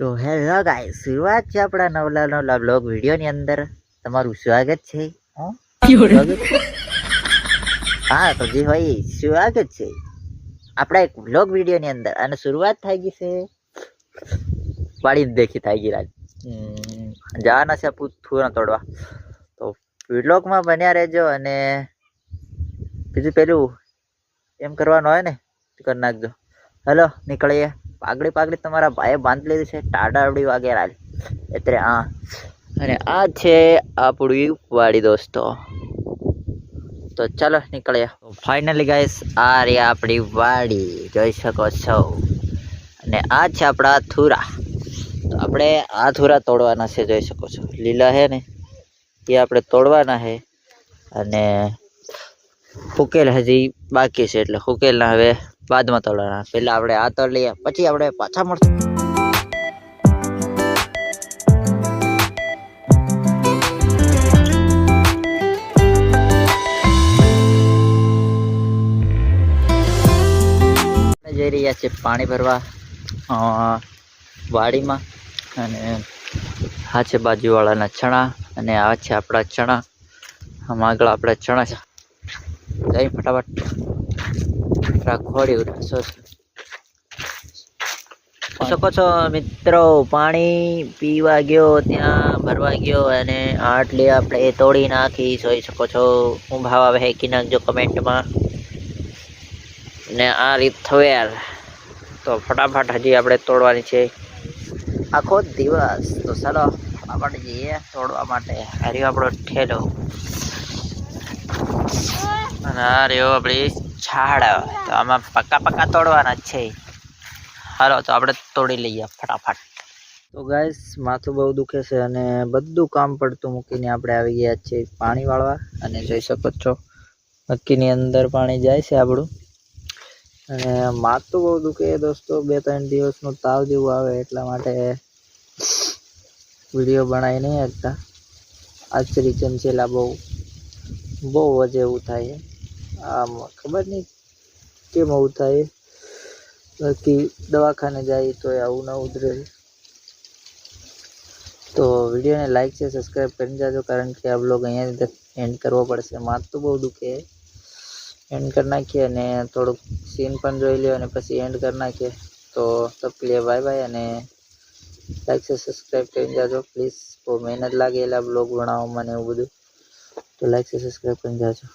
તો hello guys, શરૂઆત છે આપણા નવલા બ્લોગ વિડીયોની અંદર. તમારું સ્વાગત છે. હા તો જે હોય સ્વાગત છે આપણા એક બ્લોગ વિડીયોની અંદર. અને શરૂઆત થઈ ગઈ છે વાળી દેખી થઈ ગઈ રાજ જવાના છે પૂરા તોડવા. તો વ્લોગમાં બન્યા રહેજો. અને બીજું પેલું એમ કરવાનું હોય ને કરી નાખજો. હેલો નીકળીએ. પાઘડી તમારા ભાઈએ બાંધી લીધી છે ટાડાવડી વગેરે એટલે હા. અને આ છે આપણી વાડી દોસ્તો. તો ચાલો નીકળીએ. ફાઇનલી ગાઈસ આ રહી આપણી વાડી, જોઈ શકો છો. અને આ છે આપણા થુરા. તો આપણે આ થુરા તોડવાના છે, જોઈ શકો છો. લીલા હે ને એ આપણે તોડવાના છે. અને ફૂકેલ હજી બાકી છે, એટલે ફૂકેલના હવે બાદમાં તોડવાના. પેલા આપણે આ તોડ લઈએ, પછી આપણે પાછા મળશું. જઈ રહ્યા છે પાણી ભરવા વાડીમાં. અને આ છે બાજુવાળાના ચણા, અને આ છે આપણા ચણા. આમ આગળ આપણા ચણા છે. જઈ ફટાફટ રાખોડી શકો છો મિત્રો. પાણી પીવા ગયો, ત્યાં ભરવા ગયો, અને આટલી આપણે તોડી નાખી, જોઈ શકો છો. હું ભાવ આવે હેકી નાખજો કમેન્ટમાં. ને આ રીત થવેર. તો ફટાફટ હજી આપણે તોડવાની છે આખો દિવસ. તો ચાલો આપણે જઈએ તોડવા માટે. આ રહ્યો આપણો ઠેલો, અને આ રહ્યો આપણી છાડ. તો આમાં પક્કા તોડવાના જ છે. હાલો તો આપણે તોડી લઈએ ફટાફટ. તો ગાઈસ માથું બહુ દુખે છે, અને બધું કામ પડતું મૂકીને આપણે આવી ગયા છે પાણી વાળવા. અને જોઈ શકો છો મક્કીની અંદર પાણી જાય છે આપણું. અને માથું બહુ દુખે દોસ્તો. 2-3 દિવસનું તાવ જેવું આવે, એટલા માટે વિડીયો બનાવી નહીં શકતા. આચરી ચમચેલા બહુ વજે એવું થાય. આમ ખબર નહીં કેમ આવું થાય. બાકી દવાખાને જાય તો આવું ના ઉધરે. તો વિડીયોને લાઈક છે, સબસ્ક્રાઈબ કરી જાજો, કારણ કે આ બ્લોગ અહીંયાથી એન્ડ કરવો પડશે. માથું બહુ દુખે. એન્ડ કરી નાખીએ, અને થોડુંક સીન પણ જોઈ લ્યો, અને પછી એન્ડ કરી નાખીએ. તો તબ કે લીએ બાય બાય. અને લાઈક છે, સબસ્ક્રાઈબ કરી જાજો પ્લીઝ. બહુ મહેનત લાગે એલા બ્લોગ બનાવવામાં ને એવું બધું. તો લાઈક છે, સબસ્ક્રાઈબ કરી જાજો.